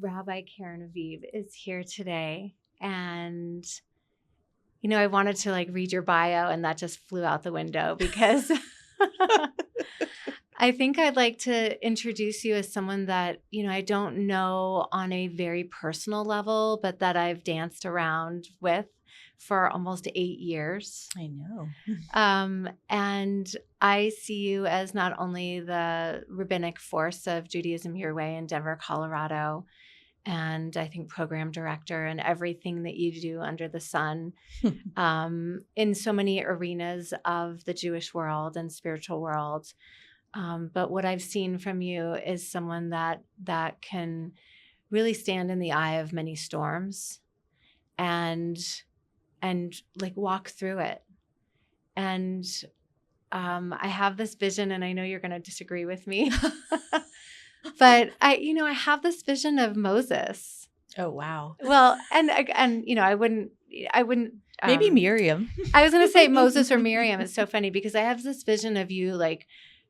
Rabbi Caryn Aviv is here today. And, I wanted to read your bio and that just flew out the window because I think I'd like to introduce you as someone that, I don't know on a very personal level, but that I've danced around with for almost 8 years. I know. And I see you as not only the rabbinic force of Judaism Your Way in Denver, Colorado, and I think program director and everything that you do under the sun in so many arenas of the Jewish world and spiritual world. But what I've seen from you is someone that can really stand in the eye of many storms and walk through it. And I have this vision, and I know you're going to disagree with me, but I have this vision of Moses. Oh, wow. Well, and I wouldn't. Maybe Miriam. I was going to say Moses or Miriam. It's so funny because I have this vision of you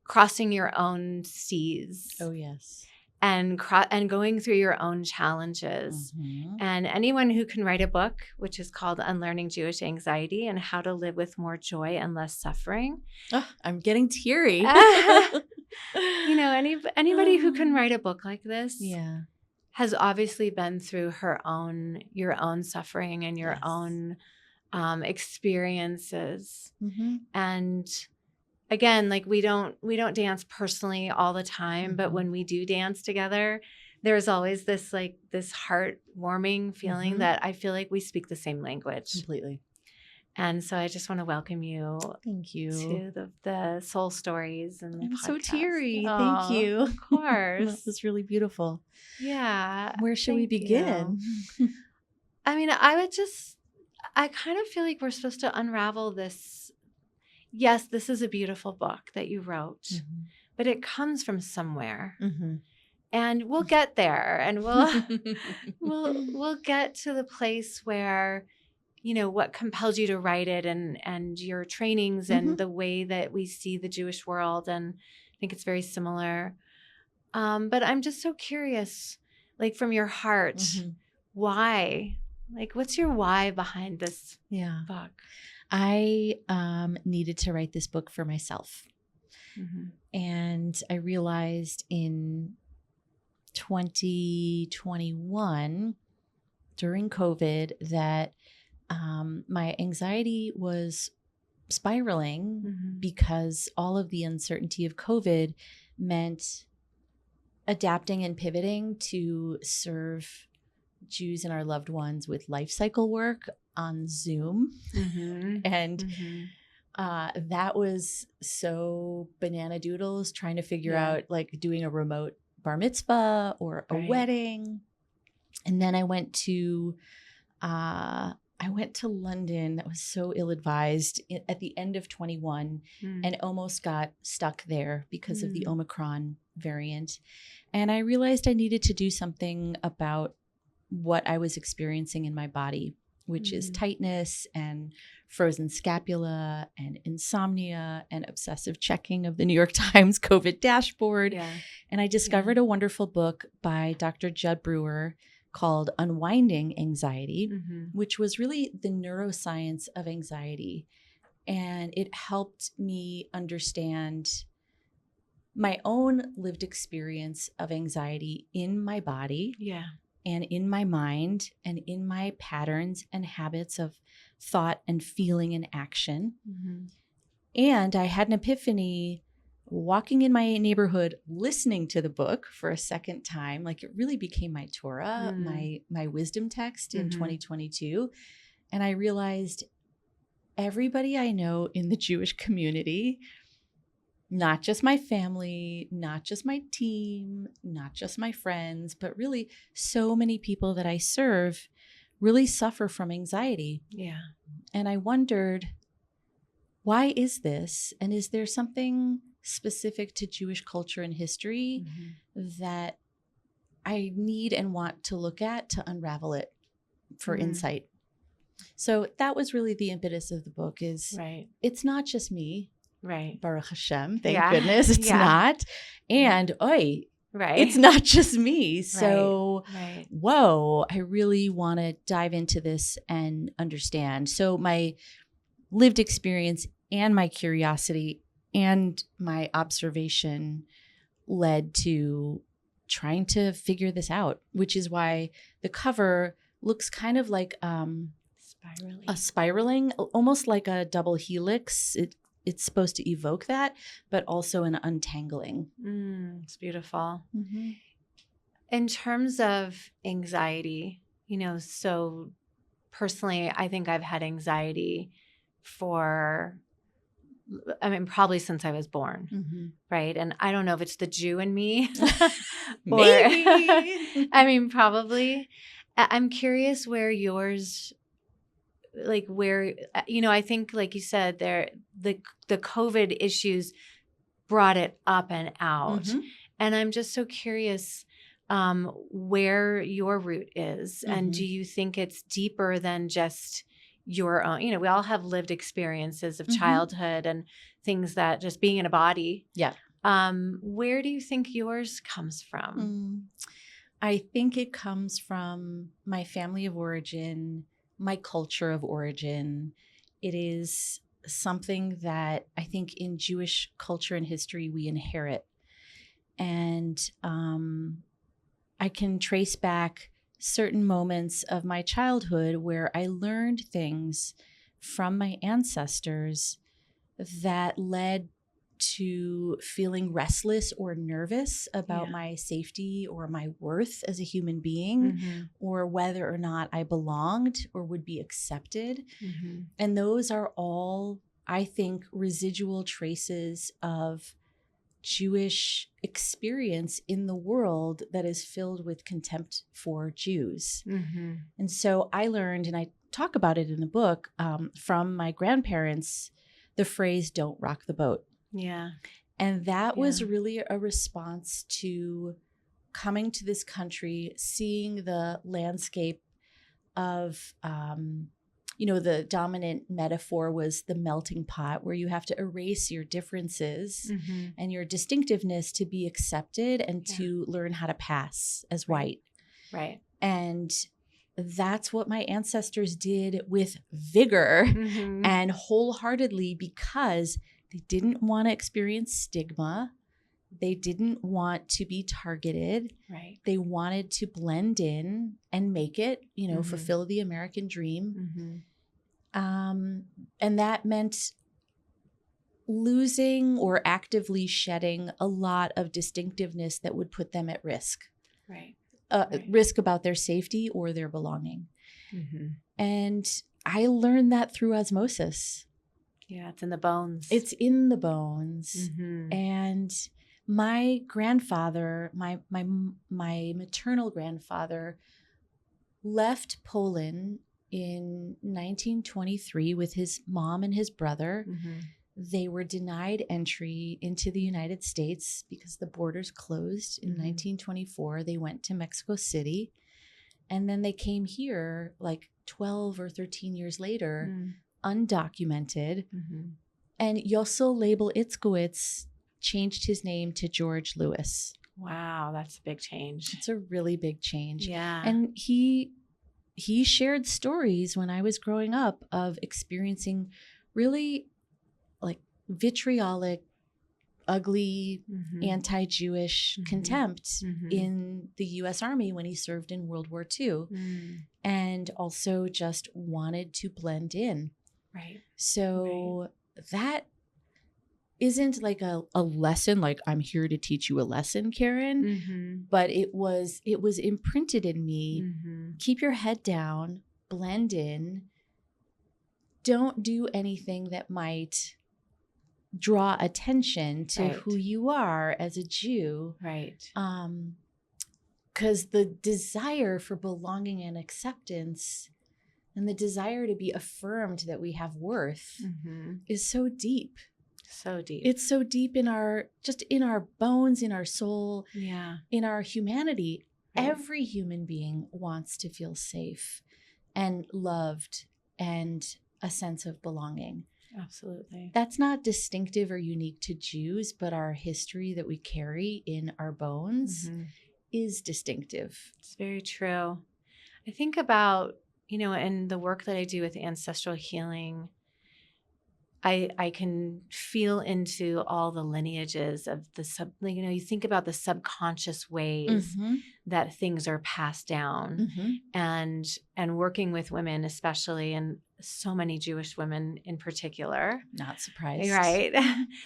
crossing your own seas. Oh, yes. And going through your own challenges. Mm-hmm. And anyone who can write a book, which is called Unlearning Jewish Anxiety and How to Live with More Joy and Less Suffering. Oh, I'm getting teary. Anybody who can write a book like this has obviously been through your own suffering and your own experiences. Mm-hmm. And again, we don't dance personally all the time, mm-hmm. but when we do dance together, there's always this heartwarming feeling mm-hmm. that I feel like we speak the same language. Completely. And so I just want to welcome you. Thank you. To the Soul Stories and the I'm podcast. So teary. Thank you. Of course. This is really beautiful. Yeah. Where should we begin? I mean, I kind of feel like we're supposed to unravel this. Yes, this is a beautiful book that you wrote, mm-hmm. but it comes from somewhere. Mm-hmm. And we'll get there, and we'll get to the place where, what compelled you to write it and your trainings mm-hmm. and the way that we see the Jewish world. And I think it's very similar. But I'm just so curious, from your heart, mm-hmm. why? What's your why behind this book? I needed to write this book for myself. Mm-hmm. And I realized in 2021 during COVID that my anxiety was spiraling mm-hmm. because all of the uncertainty of COVID meant adapting and pivoting to serve Jews and our loved ones with life cycle work on Zoom. Mm-hmm. And mm-hmm. That was so banana doodles trying to figure out doing a remote bar mitzvah or a wedding. And then I went to London. That was so ill-advised at the end of 21 and almost got stuck there because of the Omicron variant. And I realized I needed to do something about what I was experiencing in my body, which is tightness and frozen scapula and insomnia and obsessive checking of the New York Times COVID dashboard. Yeah. And I discovered a wonderful book by Dr. Judd Brewer called Unwinding Anxiety, which was really the neuroscience of anxiety. And it helped me understand my own lived experience of anxiety in my body. Yeah. And in my mind and in my patterns and habits of thought and feeling and action. Mm-hmm. And I had an epiphany walking in my neighborhood, listening to the book for a second time. It really became my Torah, my wisdom text in 2022. And I realized everybody I know in the Jewish community, not just my family, not just my team, not just my friends, but really so many people that I serve really suffer from anxiety. Yeah. And I wondered, why is this? And is there something specific to Jewish culture and history that I need and want to look at to unravel it for insight? So that was really the impetus of the book is it's not just me. Right. Baruch Hashem. Thank goodness it's not. And Right. It's not just me. So, Right. whoa, I really want to dive into this and understand. So my lived experience and my curiosity and my observation led to trying to figure this out, which is why the cover looks kind of like spiraling, almost like a double helix. It's supposed to evoke that, but also an untangling. It's beautiful. Mm-hmm. In terms of anxiety, so personally, I think I've had anxiety probably since I was born, Mm-hmm. right? And I don't know if it's the Jew in me or, Maybe. Probably. I'm curious where yours, I think, like you said, the COVID issues brought it up and out. Mm-hmm. And I'm just so curious where your root is. Mm-hmm. And do you think it's deeper than just your own? We all have lived experiences of childhood and things that just being in a body. Yeah. Where do you think yours comes from? I think it comes from my family of origin, my culture of origin. It is something that I think in Jewish culture and history we inherit. And I can trace back certain moments of my childhood where I learned things from my ancestors that led to feeling restless or nervous about my safety or my worth as a human being, or whether or not I belonged or would be accepted. And those are all, I think, residual traces of Jewish experience in the world that is filled with contempt for Jews. And so I learned, and I talk about it in the book, from my grandparents, the phrase, "Don't rock the boat." Yeah. And that was really a response to coming to this country, seeing the landscape of, the dominant metaphor was the melting pot, where you have to erase your differences and your distinctiveness to be accepted and to learn how to pass as white. Right. And that's what my ancestors did with vigor and wholeheartedly, because they didn't want to experience stigma. They didn't want to be targeted. Right. They wanted to blend in and make it, fulfill the American dream. And that meant losing or actively shedding a lot of distinctiveness that would put them at risk. Right. Risk about their safety or their belonging. And I learned that through osmosis. Yeah, it's in the bones. It's in the bones. And my grandfather, my maternal grandfather, left Poland in 1923 with his mom and his brother. They were denied entry into the United States because the borders closed in 1924. They went to Mexico City, and then they came here like 12 or 13 years later, undocumented. And Yossel Label Itzkowitz changed his name to George Lewis. Wow, that's a big change. It's a really big change. Yeah. And he shared stories when I was growing up of experiencing really like vitriolic, ugly, anti-Jewish contempt in the U.S. Army when he served in World War II, and also just wanted to blend in. Right. So that isn't like a lesson, like I'm here to teach you a lesson, Karen, but it was imprinted in me. Keep your head down, blend in. Don't do anything that might draw attention to who you are as a Jew. Right. Because the desire for belonging and acceptance and the desire to be affirmed that we have worth is so deep. So deep. It's so deep in our bones, in our soul, in our humanity. Right. Every human being wants to feel safe and loved and a sense of belonging. Absolutely. That's not distinctive or unique to Jews, but our history that we carry in our bones is distinctive. It's very true. I think about, in the work that I do with ancestral healing, I can feel into all the lineages of you think about the subconscious ways that things are passed down, and working with women, especially, and so many Jewish women in particular. Not surprised. Right.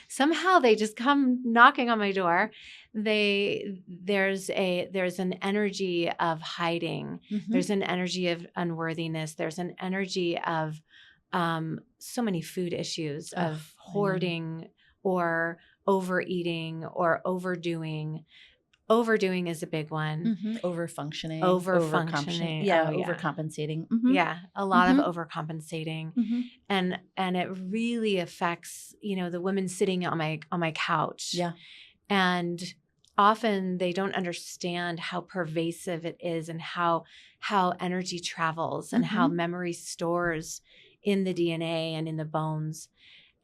Somehow they just come knocking on my door. There's an energy of hiding. There's an energy of unworthiness. There's an energy of so many food issues, of hoarding or overeating or overdoing. Overdoing is a big one. Overfunctioning. Overfunctioning. Yeah, Oh, yeah. Overcompensating. Yeah, a lot of overcompensating. And it really affects, the women sitting on my couch. Yeah. And often they don't understand how pervasive it is, and how energy travels, and how memory stores in the DNA and in the bones.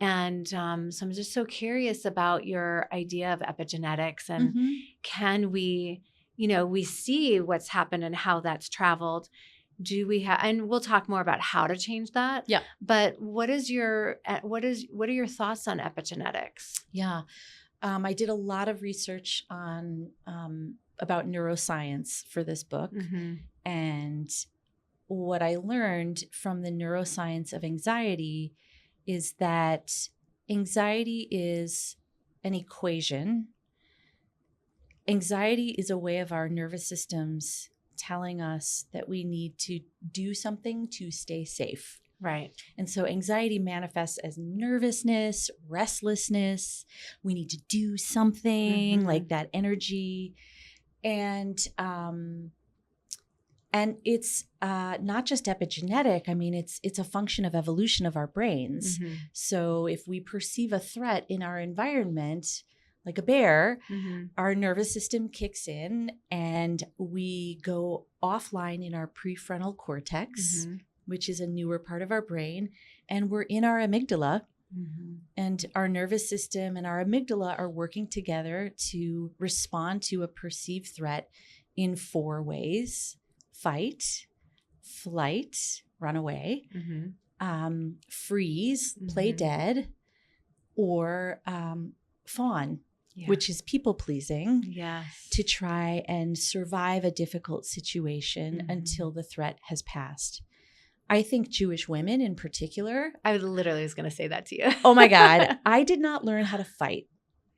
And so I'm just so curious about your idea of epigenetics, and can we, we see what's happened and how that's traveled. Do we have, and we'll talk more about how to change that. Yeah. But what are your thoughts on epigenetics? Yeah. I did a lot of research on about neuroscience for this book. And what I learned from the neuroscience of anxiety is that anxiety is an equation. Anxiety is a way of our nervous systems telling us that we need to do something to stay safe. Right. And so anxiety manifests as nervousness, restlessness. We need to do something, like that energy. And it's not just epigenetic. I mean, it's a function of evolution of our brains. So if we perceive a threat in our environment, like a bear, our nervous system kicks in and we go offline in our prefrontal cortex, which is a newer part of our brain, and we're in our amygdala. And our nervous system and our amygdala are working together to respond to a perceived threat in 4 ways: fight, flight, run away, freeze, play dead, or fawn, which is people pleasing, to try and survive a difficult situation until the threat has passed. I think Jewish women in particular. I literally was going to say that to you. Oh my God. I did not learn how to fight.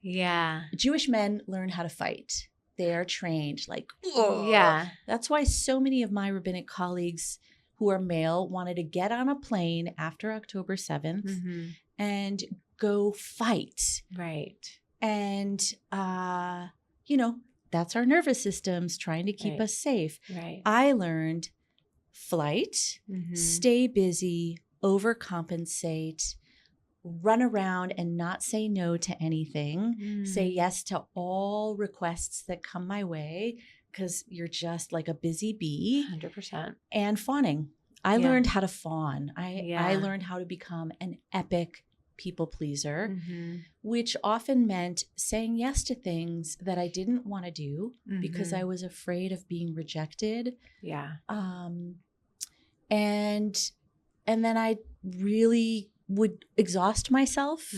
Yeah. Jewish men learn how to fight. They are trained like, ugh. Yeah. That's why so many of my rabbinic colleagues who are male wanted to get on a plane after October 7th and go fight. Right. And, that's our nervous systems trying to keep us safe. Right. I learned flight, stay busy, overcompensate, run around and not say no to anything, say yes to all requests that come my way because you're just like a busy bee. 100%. And fawning. I learned how to fawn. I learned how to become an epic people pleaser, which often meant saying yes to things that I didn't want to do because I was afraid of being rejected. Yeah. And then I really would exhaust myself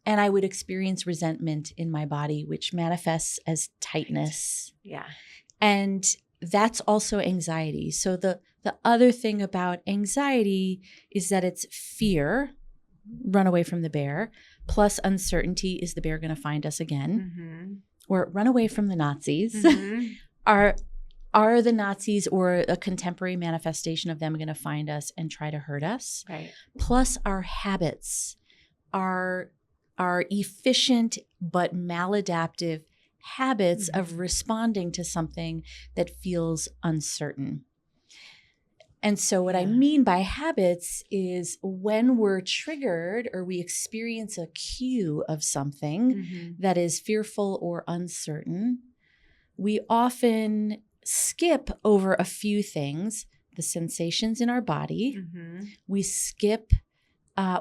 and I would experience resentment in my body, which manifests as tightness. Yeah. And that's also anxiety. So the other thing about anxiety is that it's fear, run away from the bear, plus uncertainty, is the bear going to find us again? Or run away from the Nazis. Are the Nazis or a contemporary manifestation of them going to find us and try to hurt us? Right. Plus our habits, our efficient but maladaptive habits of responding to something that feels uncertain. And so what I mean by habits is when we're triggered or we experience a cue of something that is fearful or uncertain, we often skip over a few things: the sensations in our body. We skip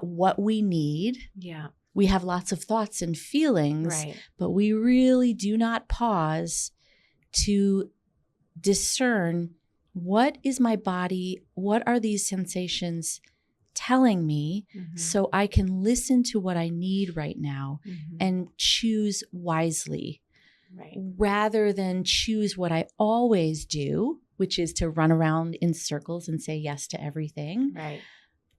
what we need. Yeah. We have lots of thoughts and feelings, Right. but we really do not pause to discern, what is my body? What are these sensations telling me, so I can listen to what I need right now and choose wisely, rather than choose what I always do, which is to run around in circles and say yes to everything. Right.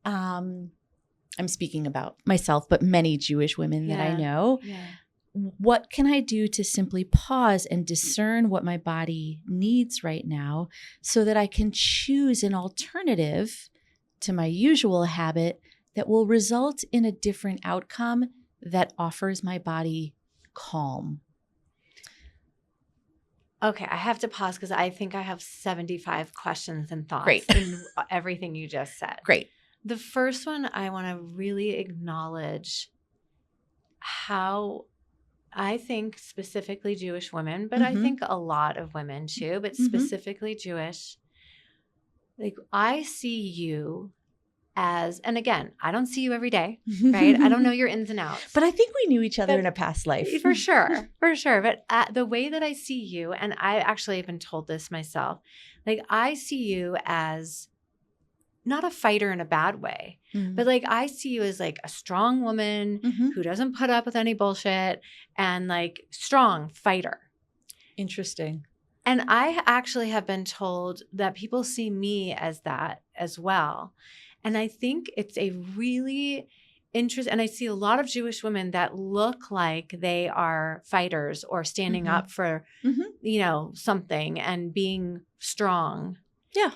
I'm speaking about myself, but many Jewish women that I know. Yeah. What can I do to simply pause and discern what my body needs right now, so that I can choose an alternative to my usual habit that will result in a different outcome that offers my body calm? Okay, I have to pause because I think I have 75 questions and thoughts Great. in everything you just said. Great. The first one, I want to really acknowledge how I think specifically Jewish women, but I think a lot of women too, but specifically Jewish, like I see you as, and again, I don't see you every day, right? I don't know your ins and outs. But I think we knew each other in a past life. For sure. For sure. But the way that I see you, and I actually have been told this myself, like I see you as not a fighter in a bad way, but like I see you as like a strong woman who doesn't put up with any bullshit, and like strong fighter. Interesting. And I actually have been told that people see me as that as well. And I think it's a really interesting, and I see a lot of Jewish women that look like they are fighters or standing up for, you know, something and being strong. Yeah.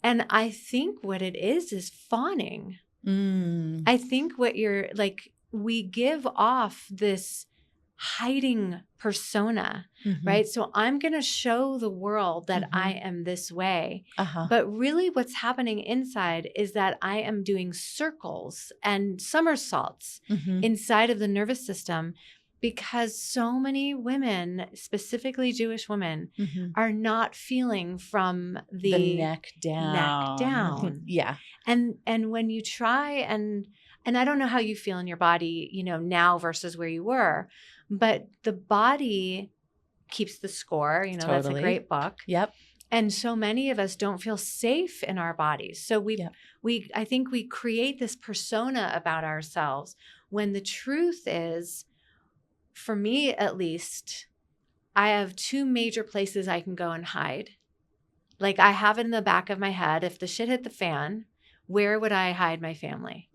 And I think what it is fawning. I think what you're like, we give off this hiding persona, right? So I'm going to show the world that I am this way. But really what's happening inside is that I am doing circles and somersaults inside of the nervous system, because so many women, specifically Jewish women, are not feeling from the neck down. Yeah. And when you try and I don't know how you feel in your body, you know, now versus where you were, but the body keeps the score, you know, that's a great book. Yep. And so many of us don't feel safe in our bodies. So I think we create this persona about ourselves, when the truth is, for me at least, I have two major places I can go and hide. Like I have it in the back of my head, if the shit hit the fan, where would I hide my family?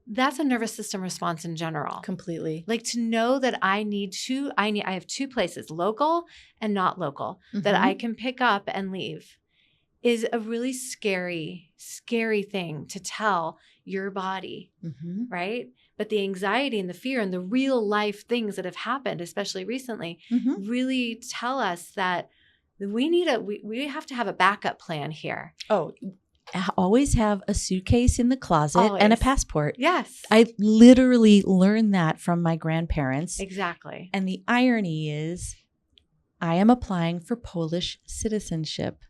That's a nervous system response in general. Completely. Like to know that I have two places, local and not local, that I can pick up and leave, is a really scary, scary thing to tell your body, right? But the anxiety and the fear and the real life things that have happened, especially recently, really tell us that we have to have a backup plan here. Oh, always have a suitcase in the closet and a passport. Yes. I literally learned that from my grandparents. Exactly. And the irony is, I am applying for Polish citizenship.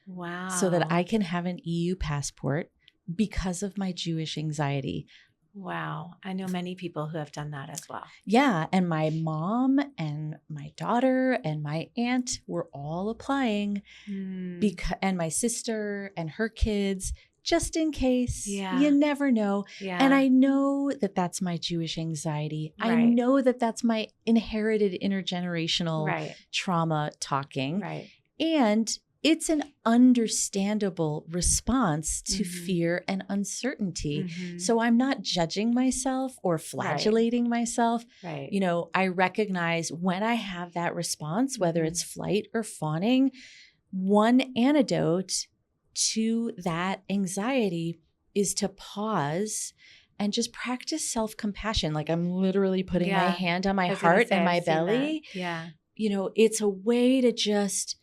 Wow. So that I can have an EU passport because of my Jewish anxiety. Wow. I know many people who have done that as well. Yeah. And my mom and my daughter and my aunt were all applying, and my sister and her kids, just in case. You never know. And I know that that's my Jewish anxiety. I know that that's my inherited intergenerational trauma talking. And it's an understandable response to fear and uncertainty. So I'm not judging myself or flagellating myself. You know, I recognize when I have that response, whether it's flight or fawning, one antidote to that anxiety is to pause and just practice self-compassion. Like I'm literally putting my hand on my heart and my belly. You know, it's a way to just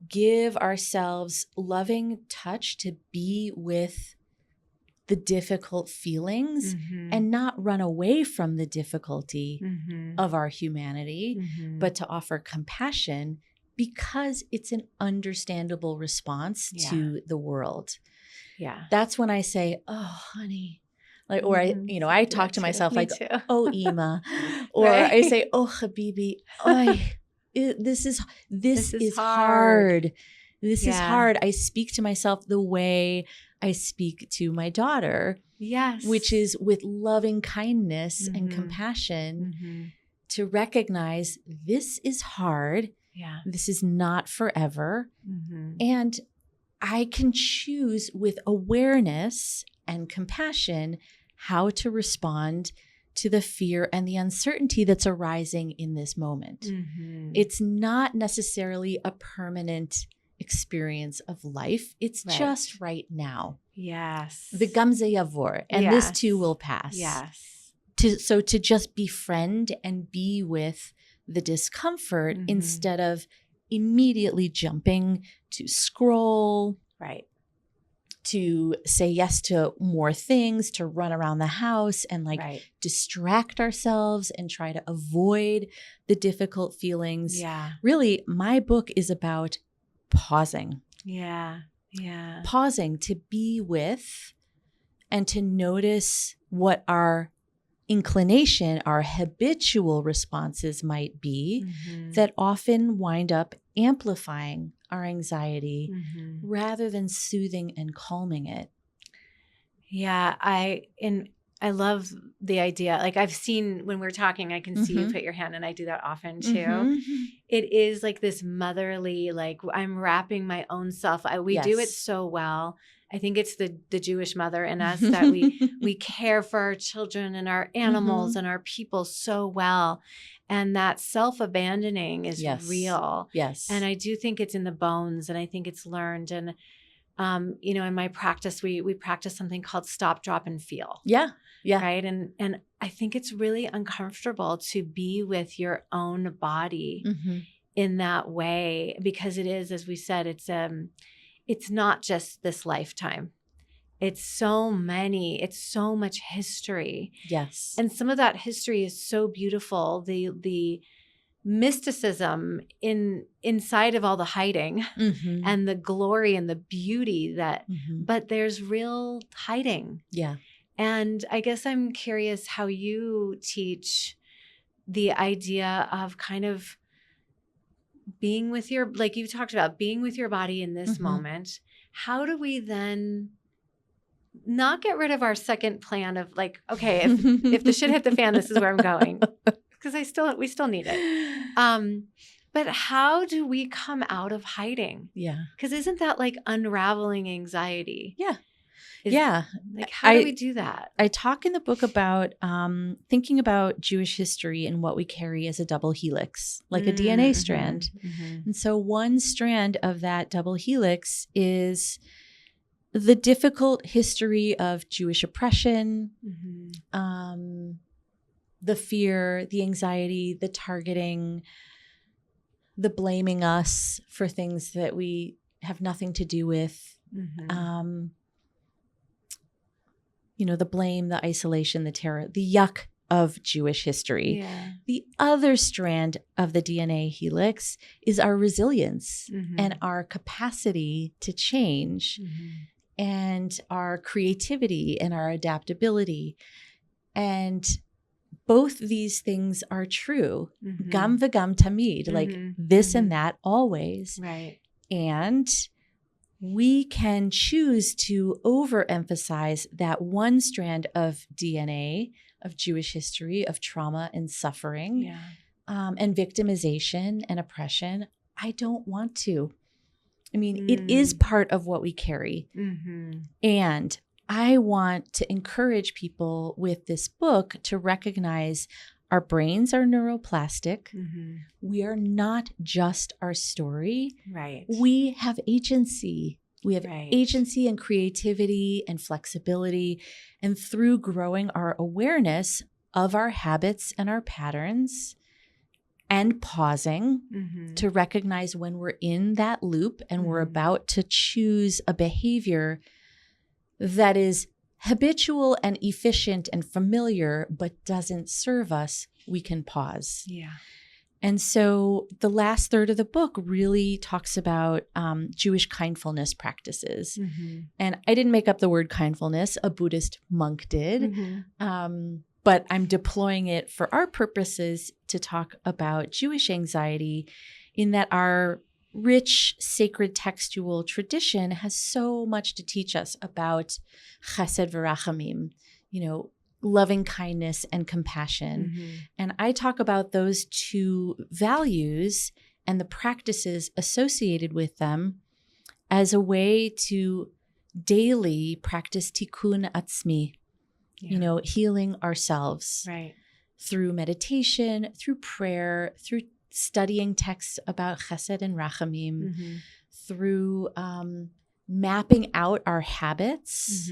give ourselves loving touch to be with the difficult feelings and not run away from the difficulty of our humanity, but to offer compassion because it's an understandable response to the world. That's when I say, oh, honey, Like, or I talk to myself like, oh, Ima, or Right. I say, oh, Habibi, this is hard. This is hard. I speak to myself the way I speak to my daughter. Yes. Which is with loving kindness and compassion to recognize this is hard. Yeah. This is not forever. And I can choose with awareness and compassion how to respond to the fear and the uncertainty that's arising in this moment. It's not necessarily a permanent experience of life. It's just right now. Yes. V'gam ze yavor, and this too will pass. Yes. So to just befriend and be with the discomfort instead of immediately jumping to scroll, right, to say yes to more things, to run around the house and distract ourselves and try to avoid the difficult feelings. Yeah. Really, my book is about pausing. Yeah. Yeah. Pausing to be with and to notice what our inclination, our habitual responses might be that often wind up amplifying our anxiety rather than soothing and calming it. Yeah, I love the idea. Like I've seen when we're talking, I can see you put your hand, and I do that often too. It is like this motherly, like I'm wrapping my own self. We do it so well. I think it's the Jewish mother in us that we care for our children and our animals and our people so well. And that self-abandoning is real. Yes. And I do think it's in the bones, and I think it's learned. And, in my practice, we practice something called stop, drop, and feel. Yeah. Yeah. Right. And I think it's really uncomfortable to be with your own body in that way, because it is, as we said, it's not just this lifetime. It's so much history. Yes. And some of that history is so beautiful. The mysticism inside of all the hiding and the glory and the beauty but there's real hiding. Yeah. And I guess I'm curious how you teach the idea of kind of being with like you talked about, being with your body in this moment. How do we then not get rid of our second plan of like, okay, if the shit hit the fan, this is where I'm going, because we still need it. But how do we come out of hiding? Yeah. Because isn't that like unraveling anxiety? Yeah. Like, how do we do that? I talk in the book about thinking about Jewish history and what we carry as a double helix, like a DNA strand. And so one strand of that double helix is the difficult history of Jewish oppression, the fear, the anxiety, the targeting, the blaming us for things that we have nothing to do with. The blame, the isolation, the terror, the yuck of Jewish history. Yeah. The other strand of the DNA helix is our resilience and our capacity to change and our creativity and our adaptability. And both these things are true. Gam v'gam tamid, like this and that always. Right. And we can choose to overemphasize that one strand of DNA, of Jewish history, of trauma and suffering, and victimization and oppression. I don't want to. I mean, it is part of what we carry. And I want to encourage people with this book to recognize our brains are neuroplastic. We are not just our story. Right. We have agency. We have agency and creativity and flexibility. And through growing our awareness of our habits and our patterns and pausing to recognize when we're in that loop and we're about to choose a behavior that is habitual and efficient and familiar, but doesn't serve us, we can pause. Yeah. And so the last third of the book really talks about Jewish kindfulness practices. And I didn't make up the word kindfulness. A Buddhist monk did. But I'm deploying it for our purposes to talk about Jewish anxiety, in that our rich sacred textual tradition has so much to teach us about chesed v'rachamim, loving kindness and compassion. And I talk about those two values and the practices associated with them as a way to daily practice tikkun atzmi, healing ourselves through meditation, through prayer, through studying texts about chesed and rachamim, through mapping out our habits.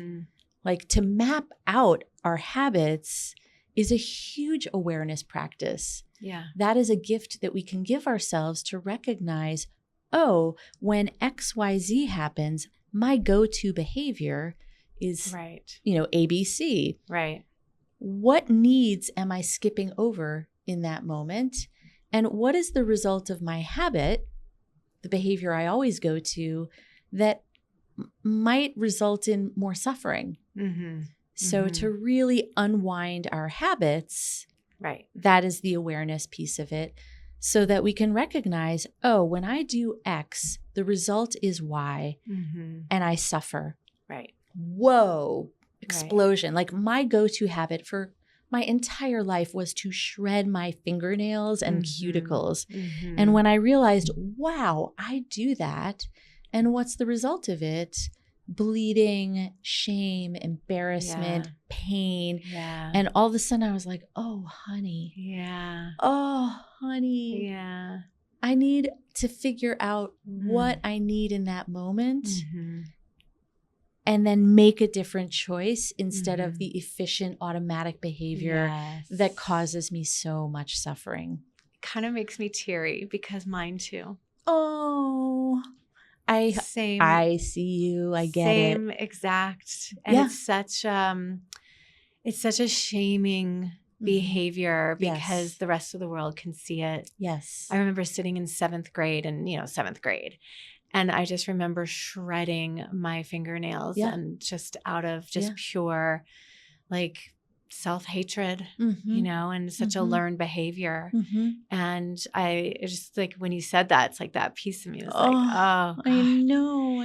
Like, to map out our habits is a huge awareness practice. Yeah. That is a gift that we can give ourselves to recognize, oh, when XYZ happens, my go-to behavior is, ABC. Right. What needs am I skipping over in that moment? And what is the result of my habit, the behavior I always go to, that might result in more suffering? So to really unwind our habits, that is the awareness piece of it, so that we can recognize, oh, when I do X, the result is Y, and I suffer. Whoa, explosion. Like, my go-to habit for my entire life was to shred my fingernails and cuticles. And when I realized, wow, I do that, and what's the result of it? Bleeding, shame, embarrassment, pain. And all of a sudden I was like, oh, honey. Oh, honey. I need to figure out what I need in that moment, and then make a different choice instead of the efficient automatic behavior that causes me so much suffering. It kind of makes me teary, because mine too. Oh, I see you. I get it. Same exact. And it's such a shaming behavior, because the rest of the world can see it. Yes. I remember sitting in seventh grade, and I just remember shredding my fingernails, and just out of pure self-hatred, and such a learned behavior. And I just, when you said that, it's like that piece of me was oh, I know.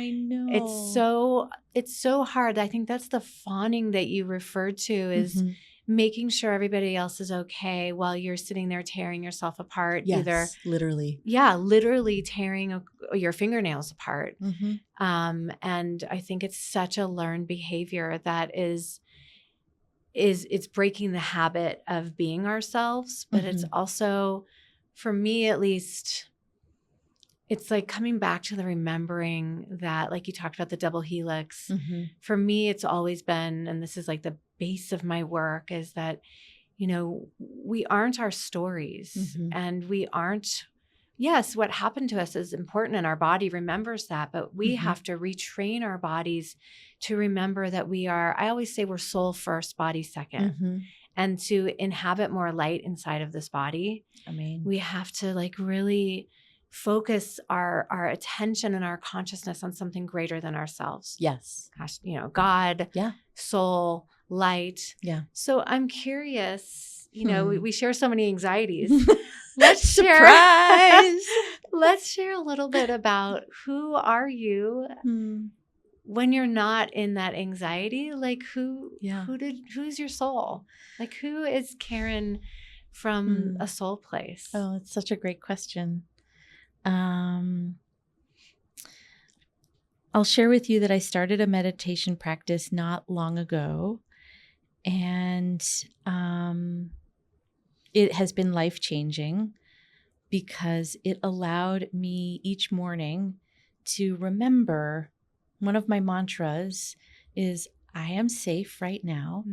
It's so hard. I think that's the fawning that you referred to, is making sure everybody else is okay while you're sitting there tearing yourself apart. Yes, literally. Yeah, literally tearing your fingernails apart. And I think it's such a learned behavior that it's breaking the habit of being ourselves, but it's also, for me at least, it's like coming back to the remembering that, like you talked about the double helix. For me, it's always been, and this is like the base of my work, is that, we aren't our stories, and we aren't, yes, what happened to us is important and our body remembers that, but we have to retrain our bodies to remember that we are, I always say we're soul first, body second. And to inhabit more light inside of this body, we have to really focus our attention and our consciousness on something greater than ourselves. Yes. Gosh, God, soul, light. Yeah. So I'm curious, we share so many anxieties. Let's surprise. Let's share a little bit about, who are you when you're not in that anxiety? Who's your soul? Who is Caryn from a soul place? Oh, it's such a great question. I'll share with you that I started a meditation practice not long ago, and it has been life-changing, because it allowed me each morning to remember, one of my mantras is, I am safe right now.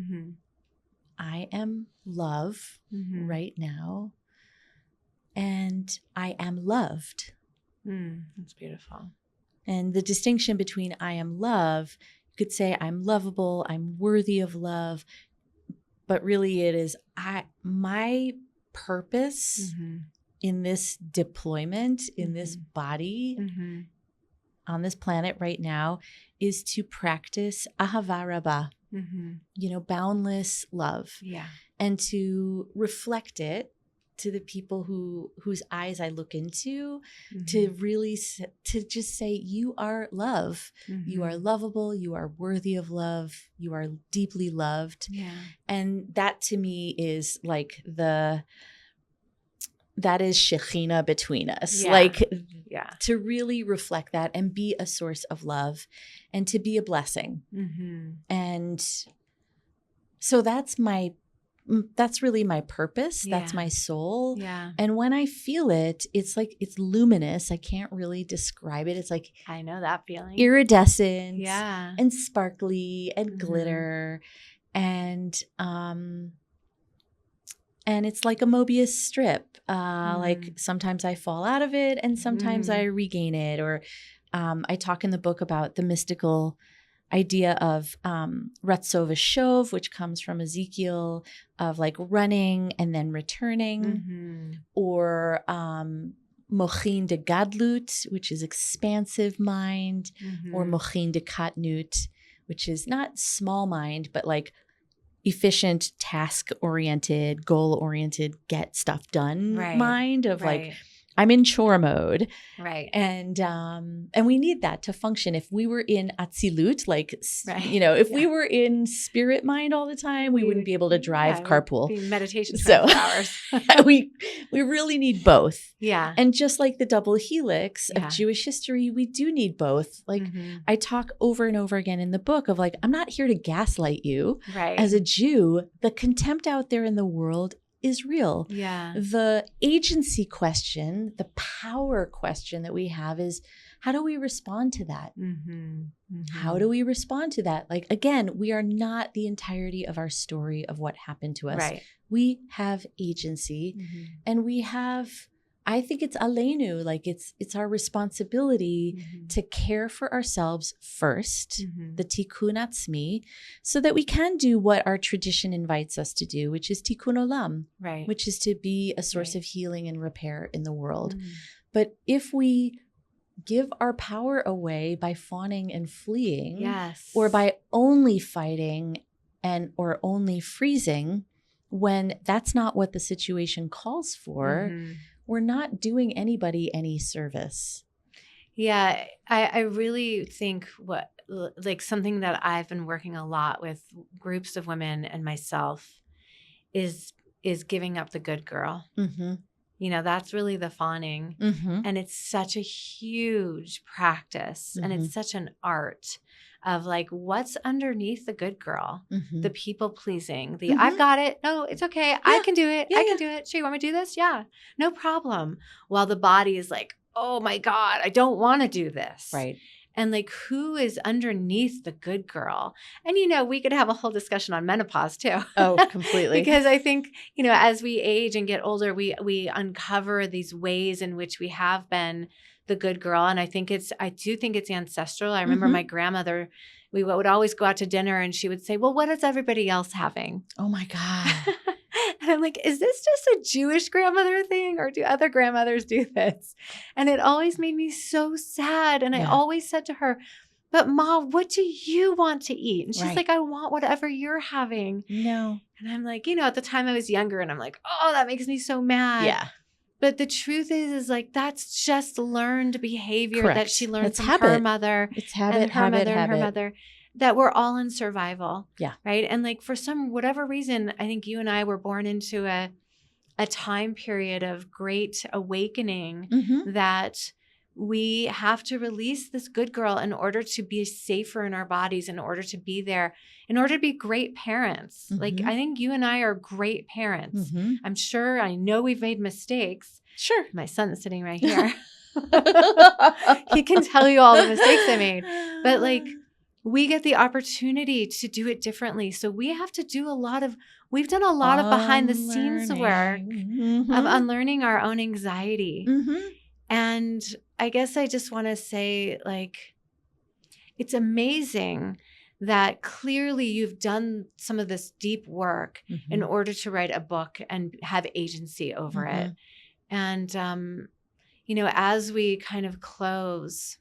I am love right now. And I am loved. That's beautiful. And the distinction between I am love, you could say I'm lovable, I'm worthy of love, but really it is my purpose in this deployment, in this body on this planet right now is to practice ahava rabbah, boundless love. Yeah. And to reflect it to the people whose eyes I look into, to really, to just say, you are love. You are lovable. You are worthy of love. You are deeply loved. Yeah. And that to me is like that is Shekhinah between us. Yeah. Like, to really reflect that and be a source of love and to be a blessing. And so that's really my purpose. That's my soul. Yeah. And when I feel it, it's like, it's luminous. I can't really describe it. It's like, I know that feeling. Iridescent. Yeah. And sparkly and glitter. And it's like a Mobius strip. Like sometimes I fall out of it and sometimes I regain it. Or I talk in the book about the mystical idea of Ratzo v'shov, which comes from Ezekiel, of like running and then returning, or mochin de gadlut, which is expansive mind, or mochin de katnut, which is not small mind, but like efficient, task-oriented, goal-oriented, get stuff done mind of like, I'm in chore mode. Right. And we need that to function. If we were in Atzilut, like, if we were in spirit mind all the time, we wouldn't be able to drive carpool. Be meditation 24 hours. we really need both. Yeah. And just like the double helix of Jewish history, we do need both. Like I talk over and over again in the book of like, I'm not here to gaslight you. Right. As a Jew, the contempt out there in the world is real. Yeah. The agency question, the power question that we have is, how do we respond to that? How do we respond to that? Like, again, we are not the entirety of our story of what happened to us. Right. We have agency and we have, I think it's aleinu, like it's our responsibility to care for ourselves first, the tikkun atzmi, so that we can do what our tradition invites us to do, which is tikkun olam, which is to be a source of healing and repair in the world. But if we give our power away by fawning and fleeing, or by only fighting or only freezing, when that's not what the situation calls for, we're not doing anybody any service. Yeah, I really think like something that I've been working a lot with groups of women and myself is giving up the good girl. That's really the fawning. And it's such a huge practice and it's such an art of like, what's underneath the good girl, the people pleasing, the I've got it. No, it's okay. I can do it. I can do it. Sure, you want me to do this? Yeah, no problem. While the body is like, oh my God, I don't want to do this. Right. And like, who is underneath the good girl? And, we could have a whole discussion on menopause too. Oh, completely. Because I think, as we age and get older, we uncover these ways in which we have been the good girl. And I do think it's ancestral. I remember my grandmother, we would always go out to dinner and she would say, well, what is everybody else having? Oh my God. And I'm like, is this just a Jewish grandmother thing or do other grandmothers do this? And it always made me so sad. And I always said to her, but Ma, what do you want to eat? And she's like, I want whatever you're having. No. And I'm like, at the time I was younger and I'm like, oh, that makes me so mad. Yeah. But the truth is like, that's just learned behavior that she learned from habit. Her mother. It's habit, and her habit, mother habit. and her mother. That we're all in survival. Yeah. Right. And like for whatever reason, I think you and I were born into a time period of great awakening that we have to release this good girl in order to be safer in our bodies, in order to be there, in order to be great parents. Like I think you and I are great parents. I know we've made mistakes. Sure. My son's sitting right here. He can tell you all the mistakes I made. But like, we get the opportunity to do it differently. So we have to do we've done a lot of behind the scenes work of unlearning our own anxiety. And I guess I just want to say, like, it's amazing that clearly you've done some of this deep work in order to write a book and have agency over it. And, as we kind of close,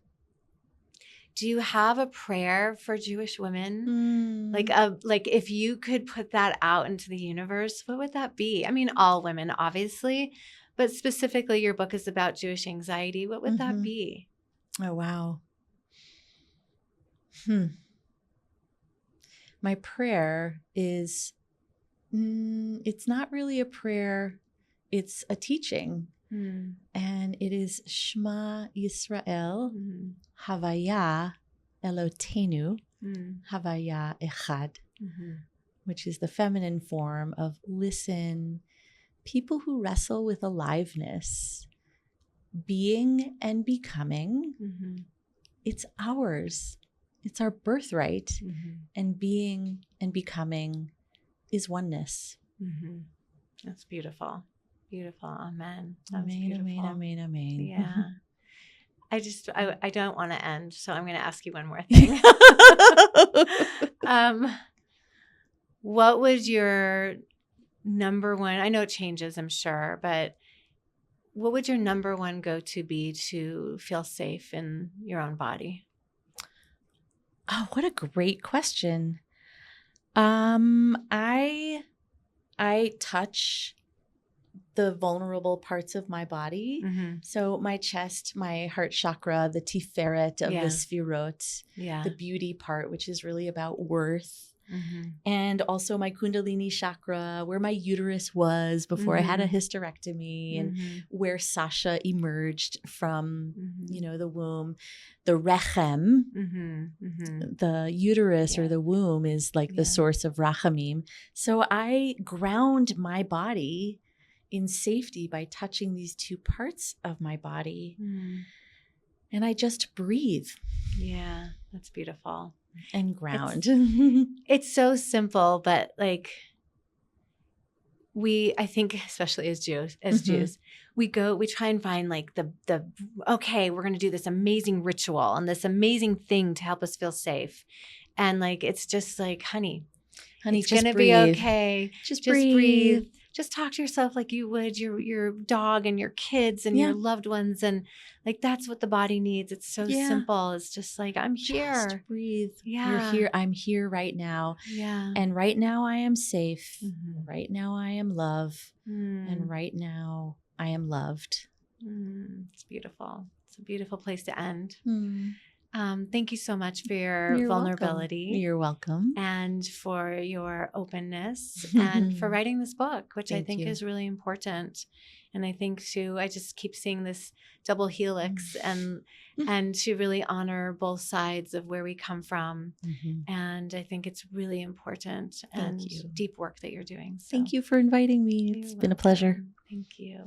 do you have a prayer for Jewish women? Like if you could put that out into the universe, what would that be? I mean, all women, obviously, but specifically your book is about Jewish anxiety. What would that be? Oh, wow. My prayer is, it's not really a prayer. It's a teaching. And it is Shema Yisrael, Havaya Eloteinu, Havaya Echad, which is the feminine form of listen. People who wrestle with aliveness, being and becoming, it's ours. It's our birthright. And being and becoming is oneness. That's beautiful. Beautiful. Amen. Amen, beautiful. amen, amen. Yeah. I don't want to end, so I'm going to ask you one more thing. What would your number one, I know it changes, I'm sure, but what would your number one go-to be to feel safe in your own body? Oh, what a great question. I touch the vulnerable parts of my body. So my chest, my heart chakra, the tiferet of the sfirot, the beauty part, which is really about worth. And also my kundalini chakra, where my uterus was before I had a hysterectomy, and where Sasha emerged from, the womb. The rechem, the uterus or the womb is like the source of rachamim. So I ground my body in safety by touching these two parts of my body. And I just breathe. Yeah, that's beautiful. And ground. It's so simple, but like I think especially as Jews, we try and find like okay, we're going to do this amazing ritual and this amazing thing to help us feel safe. And like, it's just like, honey, it's going to be okay. Just breathe. Just talk to yourself like you would your dog and your kids and your loved ones. And like, that's what the body needs. It's so simple. It's just like, I'm here. Just breathe. Yeah. You're here. I'm here right now. Yeah. And right now I am safe. Right now I am love. And right now I am loved. It's beautiful. It's a beautiful place to end. Thank you so much for your vulnerability. Welcome. You're welcome. And for your openness and for writing this book, which I think is really important. And I think I just keep seeing this double helix and to really honor both sides of where we come from. And I think it's really important and deep work that you're doing. So. Thank you for inviting me. It's been a pleasure. Thank you.